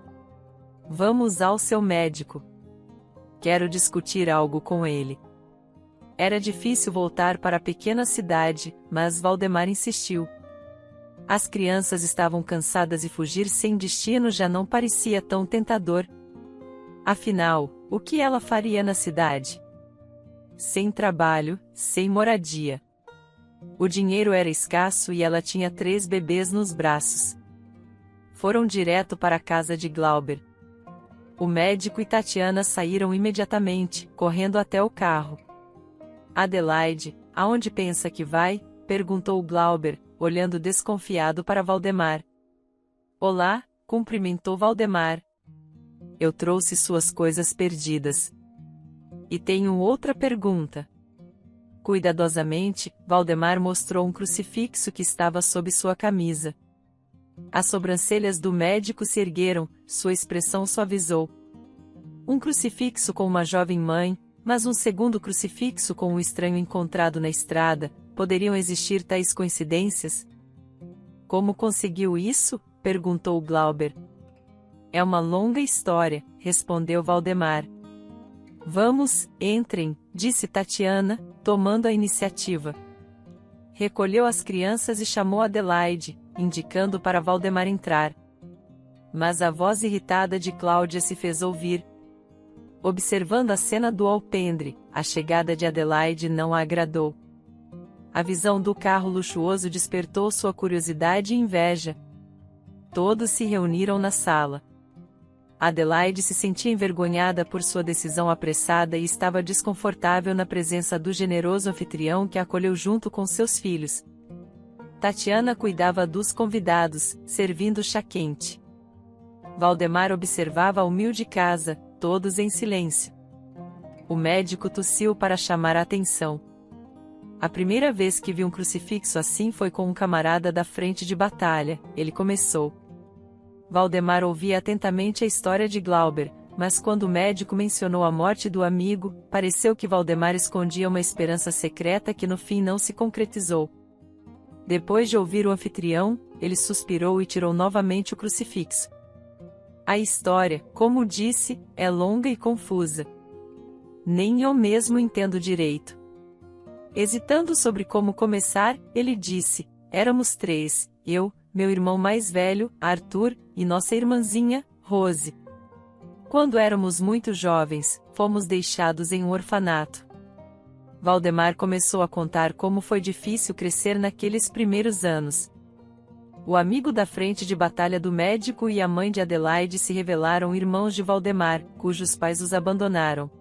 Vamos ao seu médico. Quero discutir algo com ele. Era difícil voltar para a pequena cidade, mas Valdemar insistiu. As crianças estavam cansadas e fugir sem destino já não parecia tão tentador. Afinal, o que ela faria na cidade? Sem trabalho, sem moradia. O dinheiro era escasso e ela tinha 3 bebês nos braços. Foram direto para a casa de Glauber. O médico e Tatiana saíram imediatamente, correndo até o carro. Adelaide, aonde pensa que vai? Perguntou Glauber, olhando desconfiado para Valdemar. Olá, cumprimentou Valdemar. Eu trouxe suas coisas perdidas. E tenho outra pergunta. Cuidadosamente, Valdemar mostrou um crucifixo que estava sob sua camisa. As sobrancelhas do médico se ergueram, sua expressão suavizou. Um crucifixo com uma jovem mãe, mas um segundo crucifixo com um estranho encontrado na estrada, poderiam existir tais coincidências? Como conseguiu isso? Perguntou Glauber. É uma longa história, respondeu Valdemar. Vamos, entrem, disse Tatiana, tomando a iniciativa. Recolheu as crianças e chamou Adelaide, indicando para Valdemar entrar. Mas a voz irritada de Cláudia se fez ouvir. Observando a cena do alpendre, a chegada de Adelaide não a agradou. A visão do carro luxuoso despertou sua curiosidade e inveja. Todos se reuniram na sala. Adelaide se sentia envergonhada por sua decisão apressada e estava desconfortável na presença do generoso anfitrião que a acolheu junto com seus filhos. Tatiana cuidava dos convidados, servindo chá quente. Valdemar observava a humilde casa, todos em silêncio. O médico tossiu para chamar a atenção. A primeira vez que vi um crucifixo assim foi com um camarada da frente de batalha, ele começou. Valdemar ouvia atentamente a história de Glauber, mas quando o médico mencionou a morte do amigo, pareceu que Valdemar escondia uma esperança secreta que no fim não se concretizou. Depois de ouvir o anfitrião, ele suspirou e tirou novamente o crucifixo. A história, como disse, é longa e confusa. Nem eu mesmo entendo direito. Hesitando sobre como começar, ele disse: éramos 3, eu, meu irmão mais velho, Arthur, e nossa irmãzinha, Rose. Quando éramos muito jovens, fomos deixados em um orfanato. Valdemar começou a contar como foi difícil crescer naqueles primeiros anos. O amigo da frente de batalha do médico e a mãe de Adelaide se revelaram irmãos de Valdemar, cujos pais os abandonaram.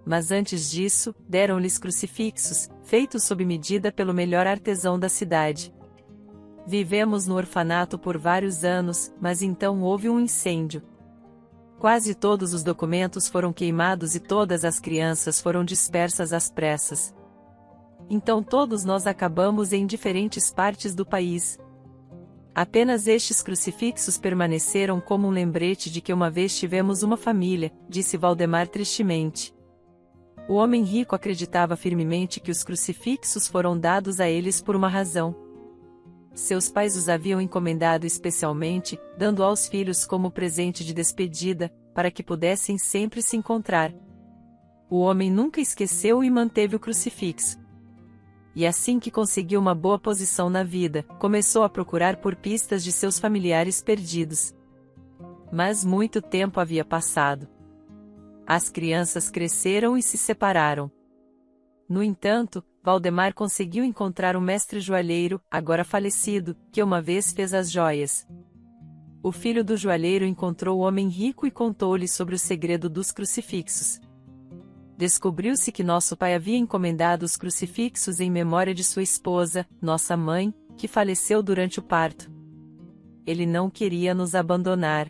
Mas antes disso, deram-lhes crucifixos, feitos sob medida pelo melhor artesão da cidade. Vivemos no orfanato por vários anos, mas então houve um incêndio. Quase todos os documentos foram queimados e todas as crianças foram dispersas às pressas. Então todos nós acabamos em diferentes partes do país. Apenas estes crucifixos permaneceram como um lembrete de que uma vez tivemos uma família, disse Valdemar tristemente. O homem rico acreditava firmemente que os crucifixos foram dados a eles por uma razão. Seus pais os haviam encomendado especialmente, dando aos filhos como presente de despedida, para que pudessem sempre se encontrar. O homem nunca esqueceu e manteve o crucifixo. E assim que conseguiu uma boa posição na vida, começou a procurar por pistas de seus familiares perdidos. Mas muito tempo havia passado. As crianças cresceram e se separaram. No entanto, Valdemar conseguiu encontrar um mestre joalheiro, agora falecido, que uma vez fez as joias. O filho do joalheiro encontrou o homem rico e contou-lhe sobre o segredo dos crucifixos. Descobriu-se que nosso pai havia encomendado os crucifixos em memória de sua esposa, nossa mãe, que faleceu durante o parto. Ele não queria nos abandonar.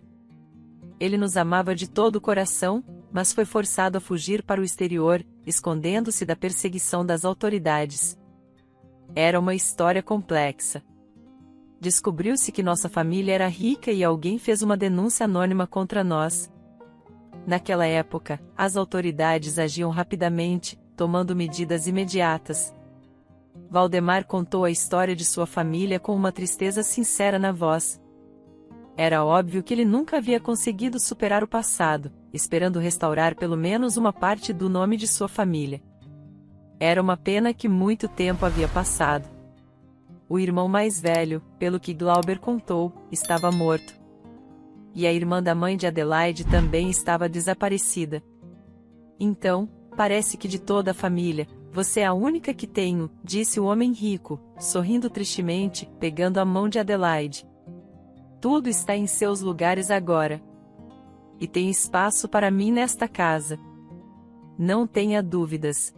Ele nos amava de todo o coração, mas foi forçado a fugir para o exterior, escondendo-se da perseguição das autoridades. Era uma história complexa. Descobriu-se que nossa família era rica e alguém fez uma denúncia anônima contra nós. Naquela época, as autoridades agiam rapidamente, tomando medidas imediatas. Valdemar contou a história de sua família com uma tristeza sincera na voz. Era óbvio que ele nunca havia conseguido superar o passado, esperando restaurar pelo menos uma parte do nome de sua família. Era uma pena que muito tempo havia passado. O irmão mais velho, pelo que Glauber contou, estava morto. E a irmã da mãe de Adelaide também estava desaparecida. Então, parece que de toda a família, você é a única que tenho, disse o homem rico, sorrindo tristemente, pegando a mão de Adelaide. Tudo está em seus lugares agora. E tem espaço para mim nesta casa. Não tenha dúvidas.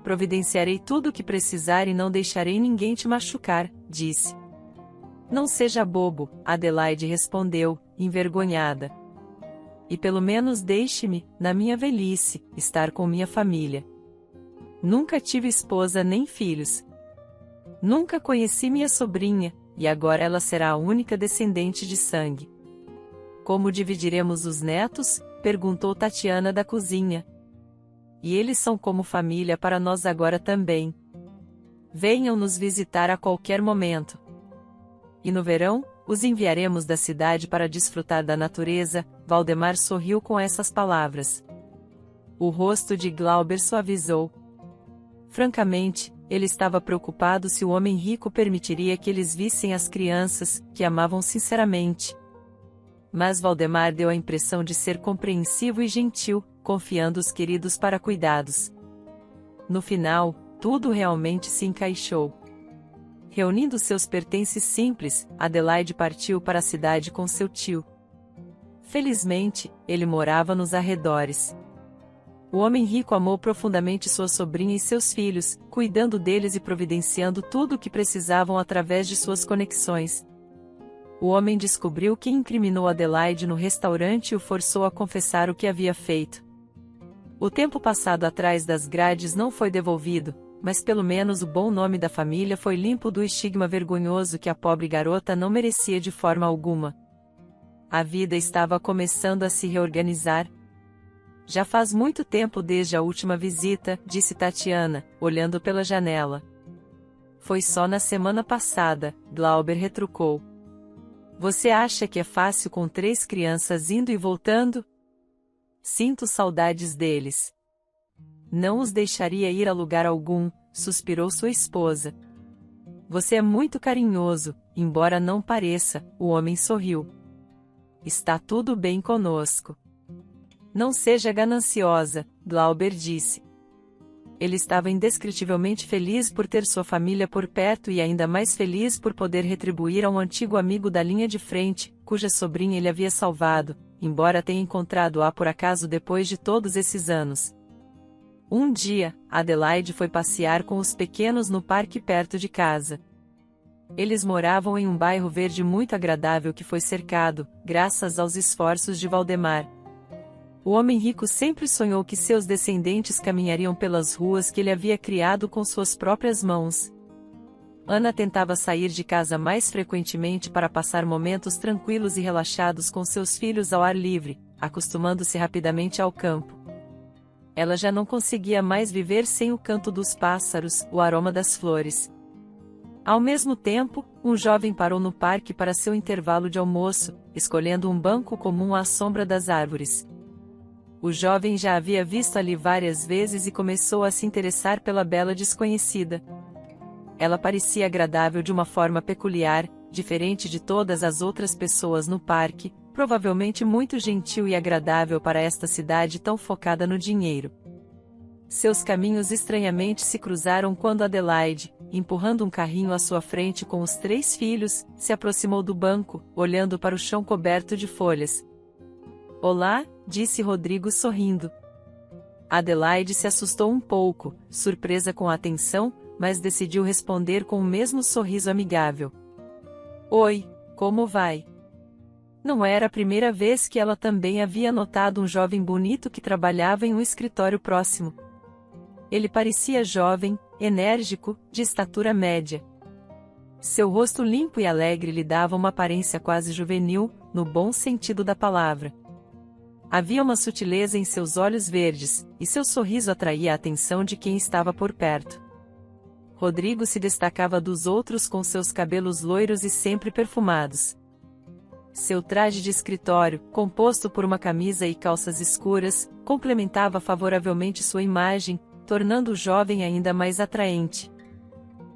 Providenciarei tudo o que precisar e não deixarei ninguém te machucar, disse. Não seja bobo, Adelaide respondeu, envergonhada. E pelo menos deixe-me, na minha velhice, estar com minha família. Nunca tive esposa nem filhos. Nunca conheci minha sobrinha, e agora ela será a única descendente de sangue. Como dividiremos os netos? Perguntou Tatiana da cozinha. E eles são como família para nós agora também. Venham nos visitar a qualquer momento. E no verão, os enviaremos da cidade para desfrutar da natureza. Valdemar sorriu com essas palavras. O rosto de Glauber suavizou. Francamente, ele estava preocupado se o homem rico permitiria que eles vissem as crianças, que amavam sinceramente. Mas Valdemar deu a impressão de ser compreensivo e gentil, confiando os queridos para cuidados. No final, tudo realmente se encaixou. Reunindo seus pertences simples, Adelaide partiu para a cidade com seu tio. Felizmente, ele morava nos arredores. O homem rico amou profundamente sua sobrinha e seus filhos, cuidando deles e providenciando tudo o que precisavam através de suas conexões. O homem descobriu quem incriminou Adelaide no restaurante e o forçou a confessar o que havia feito. O tempo passado atrás das grades não foi devolvido, mas pelo menos o bom nome da família foi limpo do estigma vergonhoso que a pobre garota não merecia de forma alguma. A vida estava começando a se reorganizar. Já faz muito tempo desde a última visita, disse Tatiana, olhando pela janela. Foi só na semana passada, Glauber retrucou. Você acha que é fácil com 3 crianças indo e voltando? Sinto saudades deles. Não os deixaria ir a lugar algum, suspirou sua esposa. Você é muito carinhoso, embora não pareça, o homem sorriu. Está tudo bem conosco. Não seja gananciosa, Glauber disse. Ele estava indescritivelmente feliz por ter sua família por perto e ainda mais feliz por poder retribuir a um antigo amigo da linha de frente, cuja sobrinha ele havia salvado, embora tenha encontrado-a por acaso depois de todos esses anos. Um dia, Adelaide foi passear com os pequenos no parque perto de casa. Eles moravam em um bairro verde muito agradável que foi cercado, graças aos esforços de Valdemar. O homem rico sempre sonhou que seus descendentes caminhariam pelas ruas que ele havia criado com suas próprias mãos. Ana tentava sair de casa mais frequentemente para passar momentos tranquilos e relaxados com seus filhos ao ar livre, acostumando-se rapidamente ao campo. Ela já não conseguia mais viver sem o canto dos pássaros, o aroma das flores. Ao mesmo tempo, um jovem parou no parque para seu intervalo de almoço, escolhendo um banco comum à sombra das árvores. O jovem já havia visto ali várias vezes e começou a se interessar pela bela desconhecida. Ela parecia agradável de uma forma peculiar, diferente de todas as outras pessoas no parque, provavelmente muito gentil e agradável para esta cidade tão focada no dinheiro. Seus caminhos estranhamente se cruzaram quando Adelaide, empurrando um carrinho à sua frente com os 3 filhos, se aproximou do banco, olhando para o chão coberto de folhas. Olá, disse Rodrigo sorrindo. Adelaide se assustou um pouco, surpresa com a atenção, mas decidiu responder com o mesmo sorriso amigável. Oi, como vai? Não era a primeira vez que ela também havia notado um jovem bonito que trabalhava em um escritório próximo. Ele parecia jovem, enérgico, de estatura média. Seu rosto limpo e alegre lhe dava uma aparência quase juvenil, no bom sentido da palavra. Havia uma sutileza em seus olhos verdes, e seu sorriso atraía a atenção de quem estava por perto. Rodrigo se destacava dos outros com seus cabelos loiros e sempre perfumados. Seu traje de escritório, composto por uma camisa e calças escuras, complementava favoravelmente sua imagem, tornando o jovem ainda mais atraente.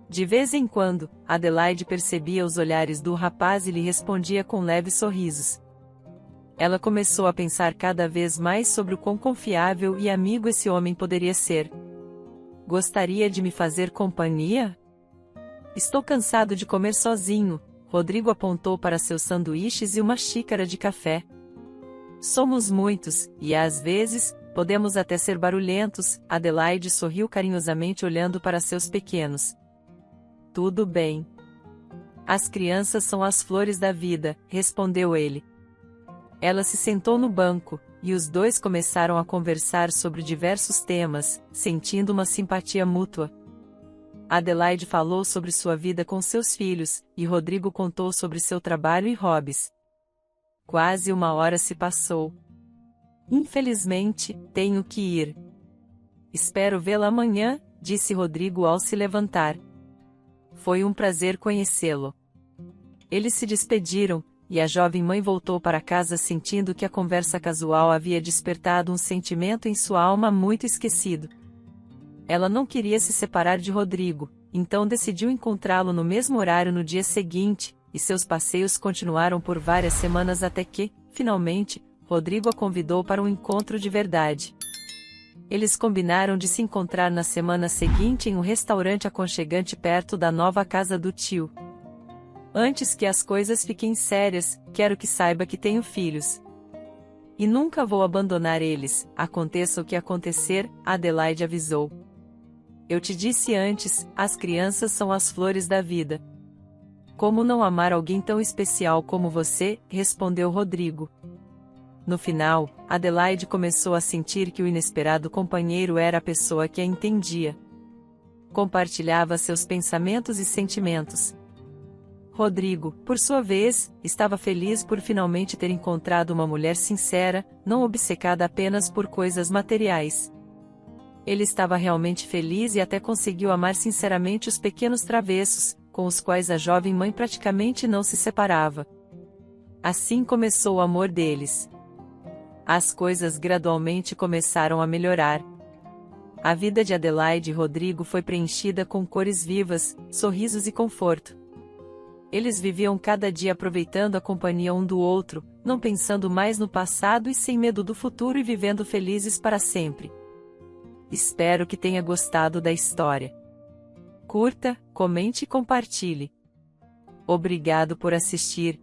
De vez em quando, Adelaide percebia os olhares do rapaz e lhe respondia com leves sorrisos. Ela começou a pensar cada vez mais sobre o quão confiável e amigo esse homem poderia ser. Gostaria de me fazer companhia? Estou cansado de comer sozinho. Rodrigo apontou para seus sanduíches e uma xícara de café. Somos muitos, e às vezes, podemos até ser barulhentos. Adelaide sorriu carinhosamente olhando para seus pequenos. Tudo bem. As crianças são as flores da vida, respondeu ele. Ela se sentou no banco, e os dois começaram a conversar sobre diversos temas, sentindo uma simpatia mútua. Adelaide falou sobre sua vida com seus filhos, e Rodrigo contou sobre seu trabalho e hobbies. Quase uma hora se passou. Infelizmente, tenho que ir. Espero vê-la amanhã, disse Rodrigo ao se levantar. Foi um prazer conhecê-lo. Eles se despediram, e a jovem mãe voltou para casa sentindo que a conversa casual havia despertado um sentimento em sua alma muito esquecido. Ela não queria se separar de Rodrigo, então decidiu encontrá-lo no mesmo horário no dia seguinte, e seus passeios continuaram por várias semanas até que, finalmente, Rodrigo a convidou para um encontro de verdade. Eles combinaram de se encontrar na semana seguinte em um restaurante aconchegante perto da nova casa do tio. Antes que as coisas fiquem sérias, quero que saiba que tenho filhos. E nunca vou abandonar eles, aconteça o que acontecer, Adelaide avisou. Eu te disse antes, as crianças são as flores da vida. Como não amar alguém tão especial como você, respondeu Rodrigo. No final, Adelaide começou a sentir que o inesperado companheiro era a pessoa que a entendia. Compartilhava seus pensamentos e sentimentos. Rodrigo, por sua vez, estava feliz por finalmente ter encontrado uma mulher sincera, não obcecada apenas por coisas materiais. Ele estava realmente feliz e até conseguiu amar sinceramente os pequenos travessos, com os quais a jovem mãe praticamente não se separava. Assim começou o amor deles. As coisas gradualmente começaram a melhorar. A vida de Adelaide e Rodrigo foi preenchida com cores vivas, sorrisos e conforto. Eles viviam cada dia aproveitando a companhia um do outro, não pensando mais no passado e sem medo do futuro e vivendo felizes para sempre. Espero que tenha gostado da história. Curta, comente e compartilhe. Obrigado por assistir.